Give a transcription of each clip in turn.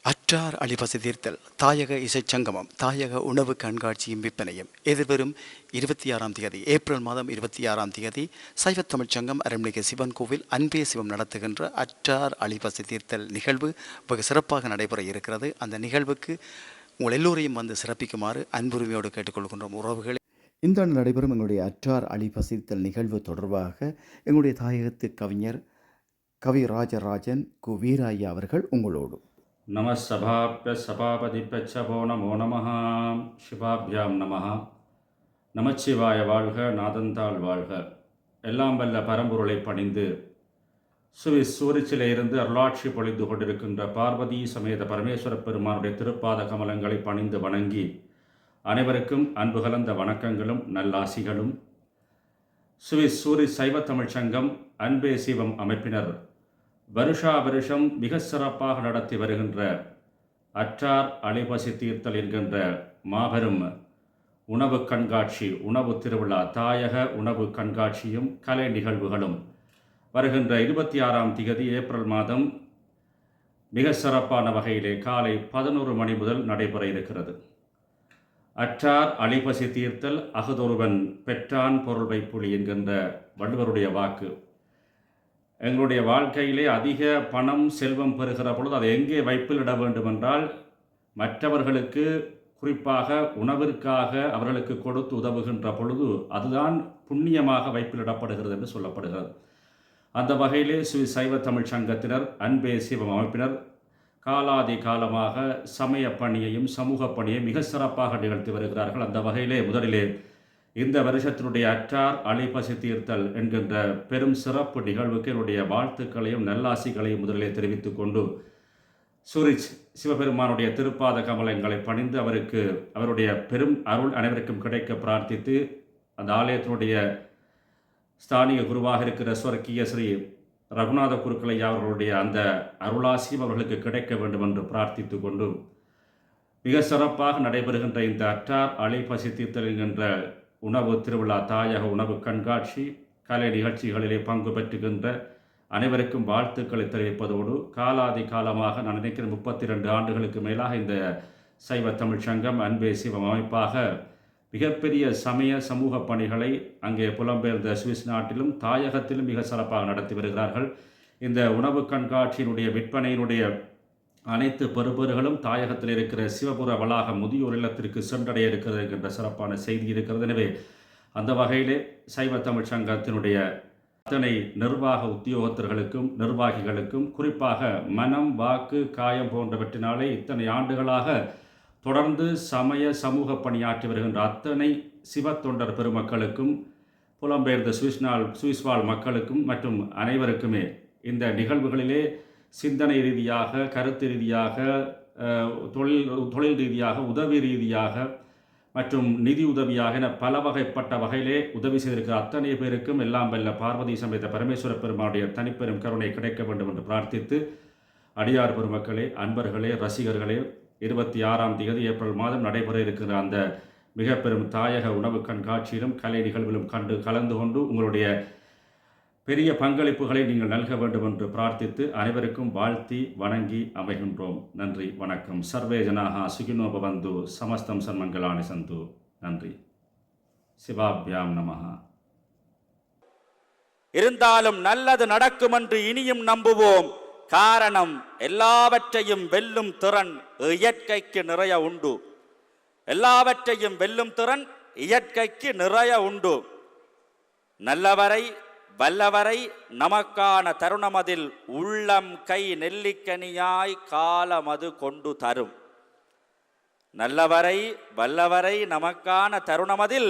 அற்றார் அழிபசி தீர்த்தல் தாயக இசைச்சங்கமம் தாயக உணவு கண்காட்சியும் விற்பனையும் எதிர்வரும் 26ஆம் தேதி ஏப்ரல் மாதம் 26ஆம் தேதி சைவத் தமிழ்ச் சங்கம் அருள்மிகு சிவன் கோவில் அன்பே சிவம் நடத்துகின்ற அற்றார் அழிபசி தீர்த்தல் நிகழ்வு வெகு சிறப்பாக நடைபெற இருக்கிறது. அந்த நிகழ்வுக்கு உங்கள் எல்லோரையும் வந்து சிறப்பிக்குமாறு அன்புரிமையோடு கேட்டுக்கொள்கின்றோம் உறவுகளை. இந்த ஆண்டு நடைபெறும் எங்களுடைய அற்றார் அழிபசித்தல் நிகழ்வு தொடர்பாக எங்களுடைய தாயகத்து கவிஞர் கவி ராஜராஜன் கு வீராய்யா அவர்கள் உங்களோடு. நம சபாப்ய சபாபதிப்போ நமோ நம சிவாபியாம் நம நமச்சிவாய வாழ்க நாதந்தாள் வாழ்க. எல்லாம் வல்ல பரம்பொருளை பணிந்து சுவிஸ் சூரிச்சிலே இருந்து அருளாட்சி பொழிந்து கொண்டிருக்கின்ற பார்வதி சமேத பரமேஸ்வர பெருமானுடைய திருப்பாத கமலங்களை பணிந்து வணங்கி அனைவருக்கும் அன்பு கலந்த வணக்கங்களும் நல்லாசிகளும். சுவிஸ் சூரி சைவ தமிழ்ச் சங்கம் அன்பே சிவம் அமைப்பினர் வருஷா வருஷம் மிக சிறப்பாக நடத்தி வருகின்ற அற்றார் அழிபசி தீர்த்தல் என்கின்ற மாபெரும் உணவு கண்காட்சி, உணவு திருவிழா, தாயக உணவு கண்காட்சியும் கலை நிகழ்வுகளும் வருகின்ற 26ஆம் தேதி ஏப்ரல் மாதம் மிக சிறப்பான வகையிலே காலை 11 மணி முதல் நடைபெற இருக்கிறது. அற்றார் அழிபசி தீர்த்தல் அகுதொருவன் பெற்றான் பொருள் வைப்புலி என்கின்ற வள்ளுவருடைய வாக்கு. எங்களுடைய வாழ்க்கையிலே அதிக பணம் செல்வம் பெறுகிற பொழுது அதை எங்கே வைப்பிலிட வேண்டும் என்றால் மற்றவர்களுக்கு, குறிப்பாக உணவிற்காக அவர்களுக்கு கொடுத்து உதவுகின்ற பொழுது அதுதான் புண்ணியமாக வைப்பிலிடப்படுகிறது என்று சொல்லப்படுகிறது. அந்த வகையிலே சைவ தமிழ் சங்கத்தினர் அன்பே சிவம் அமைப்பினர் காலாதி காலமாக சமய பணியையும் சமூக பணியையும் மிக சிறப்பாக நிகழ்த்தி வருகிறார்கள். அந்த வகையிலே முதலிலே இந்த வருஷத்தினுடைய அற்றார் அழிபசி தீர்த்தல் என்கின்ற பெரும் சிறப்பு நிகழ்வுக்கு என்னுடைய வாழ்த்துக்களையும் நல்லாசிகளையும் முதலிலே தெரிவித்துக் கொண்டு சூரிச் சிவபெருமானுடைய திருப்பாத கமலங்களை பணிந்து அவருடைய பெரும் அருள் அனைவருக்கும் கிடைக்க பிரார்த்தித்து அந்த ஆலயத்தினுடைய ஸ்தானிக குருவாக இருக்கிற ஸ்வர்க்கிய ஸ்ரீ ரகுநாத குருக்களையா அவர்களுடைய அந்த அருளாசியும் அவர்களுக்கு கிடைக்க வேண்டும் என்று பிரார்த்தித்து கொண்டு மிக சிறப்பாக நடைபெறுகின்ற இந்த அற்றார் அழிபசி தீர்த்தல் என்கின்ற உணவு திருவிழா, தாயக உணவு கண்காட்சி, கலை நிகழ்ச்சிகளிலே பங்கு பெற்றுகின்ற அனைவருக்கும் வாழ்த்துக்களை தெரிவிப்பதோடு காலாதி காலமாக நான் நினைக்கிறேன் 32 ஆண்டுகளுக்கு மேலாக இந்த சைவ தமிழ் சங்கம் அன்பே சிவம் அமைப்பாக மிகப்பெரிய சமய சமூக பணிகளை அங்கே புலம்பெயர்ந்த சுவிஸ் நாட்டிலும் தாயகத்திலும் மிக சிறப்பாக நடத்தி வருகிறார்கள். இந்த உணவு கண்காட்சியினுடைய விற்பனையினுடைய அனைத்து பெறுபேறுகளும் தாயகத்தில் இருக்கிற சிவபுர வளாக முதியோர் இல்லத்திற்கு சென்றடைய இருக்கிறது என்கின்ற சிறப்பான செய்தி இருக்கிறது. எனவே அந்த வகையிலே சைவ தமிழ் சங்கத்தினுடைய அத்தனை நிர்வாக உத்தியோகத்தர்களுக்கும் நிர்வாகிகளுக்கும், குறிப்பாக மனம், வாக்கு, காயம் போன்றவற்றினாலே இத்தனை ஆண்டுகளாக தொடர்ந்து சமய சமூக பணியாற்றி வருகின்ற அத்தனை சிவ தொண்டர் பெருமக்களுக்கும், புலம்பெயர்ந்த சுவிஸ் வாழ் மக்களுக்கும் மற்றும் அனைவருக்குமே இந்த நிகழ்வுகளிலே சிந்தனை ரீதியாக, கருத்து ரீதியாக, தொழில் ரீதியாக, உதவி ரீதியாக மற்றும் நிதி உதவியாக என பல வகைப்பட்ட வகையிலே உதவி செய்திருக்கிற அத்தனை பேருக்கும் எல்லாம் வல்ல பார்வதி சமேத பரமேஸ்வர பெருமானுடைய தனிப்பெரும் கருணை கிடைக்க வேண்டும் என்று பிரார்த்தித்து, அடியார் பெருமக்களே, அன்பர்களே, ரசிகர்களே, 26ஆம் தேதி ஏப்ரல் மாதம் நடைபெற இருக்கிற அந்த மிக பெரும் தாயக உணவு கண்காட்சியிலும் கலை நிகழ்விலும் கலந்து கொண்டு உங்களுடைய பெரிய பங்களிப்புகளை நீங்கள் நல்க வேண்டும் என்று பிரார்த்தித்து அனைவருக்கும் வாழ்த்தி வணங்கி அமைகின்றோம். நன்றி, வணக்கம். சர்வே ஜனாக சுகினோ பவந்து, சமஸ்தம் சன்மங்களானி சந்து. நன்றி. சிவாபியாம் நமஹ. இருந்தாலும் நல்லது நடக்கும் என்று இனியும் நம்புவோம். காரணம், எல்லாவற்றையும் வெல்லும் திறன் இயற்கைக்கு நிறைய உண்டு. எல்லாவற்றையும் வெல்லும் திறன் இயற்கைக்கு நிறைய உண்டு. நல்லவரை வல்லவரை நமக்கான தருணமதில் உள்ளம் கை நெல்லிக்கனியாய் காலமது கொண்டு தரும். நல்லவரை வல்லவரை நமக்கான தருணமதில்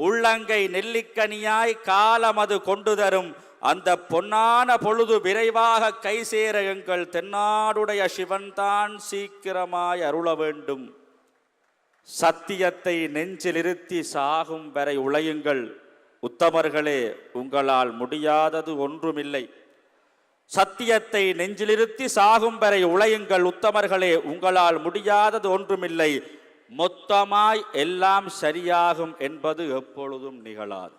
உள்ளங்கை நெல்லிக்கனியாய் காலமது கொண்டு தரும். அந்த பொன்னான பொழுது விரைவாக கை சேர எங்கள் தென்னாடுடைய சிவன்தான் சீக்கிரமாய் அருள வேண்டும். சத்தியத்தை நெஞ்சில் இருத்தி சாகும் வரை உழையுங்கள் உத்தமர்களே, உங்களால் முடியாதது ஒன்றுமில்லை. சத்தியத்தை நெஞ்சிலிருத்தி சாகும் வரை உழையுங்கள் உத்தமர்களே, உங்களால் முடியாதது ஒன்றுமில்லை. மொத்தமாய் எல்லாம் சரியாகும் என்பது எப்பொழுதும் நிகழாது.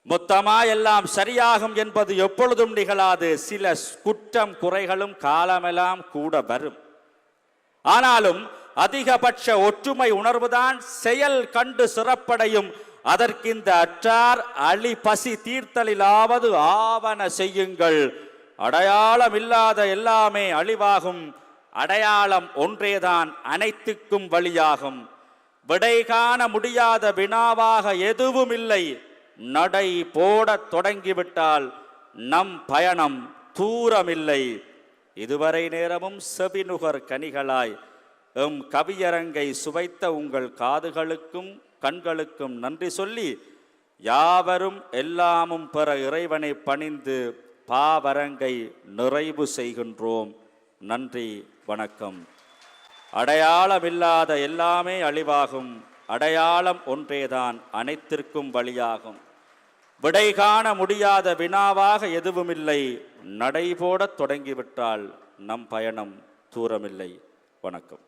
மொத்தமா எல்லாம் சரியாகும் என்பது எப்பொழுதும் நிகழாது. சில குற்றம் குறைகளும் காலமெல்லாம் கூட வரும். ஆனாலும் அதிகபட்ச ஒற்றுமை உணர்வுதான் செயல் கண்டு சிறப்படையும். அதற்கு இந்த அற்றார் அழி பசி தீர்த்தலிலாவது ஆவன செய்யுங்கள். அடையாளம் இல்லாத எல்லாமே அழிவாகும். அடையாளம் ஒன்றேதான் அனைத்துக்கும் வழியாகும். விடை காண முடியாத வினாவாக எதுவும் இல்லை. நடை போடத் தொடங்கிவிட்டால் நம் பயணம் தூரமில்லை. இதுவரை நேரமும் செவிநுகர் கனிகளாய் எம் கவியரங்கை சுவைத்த உங்கள் காதுகளுக்கும் கண்களுக்கும் நன்றி சொல்லி யாவரும் எல்லாமும் பெற இறைவனை பணிந்து பாவரங்கை நிறைவு செய்கின்றோம். நன்றி, வணக்கம். அடையாளமில்லாத எல்லாமே அழிவாகும். அடையாளம் ஒன்றேதான் அனைத்திற்கும் வழியாகும். விடை காண முடியாத வினாவாக எதுவுமில்லை. நடைபோடத் தொடங்கிவிட்டால் நம் பயணம் தூரமில்லை. வணக்கம்.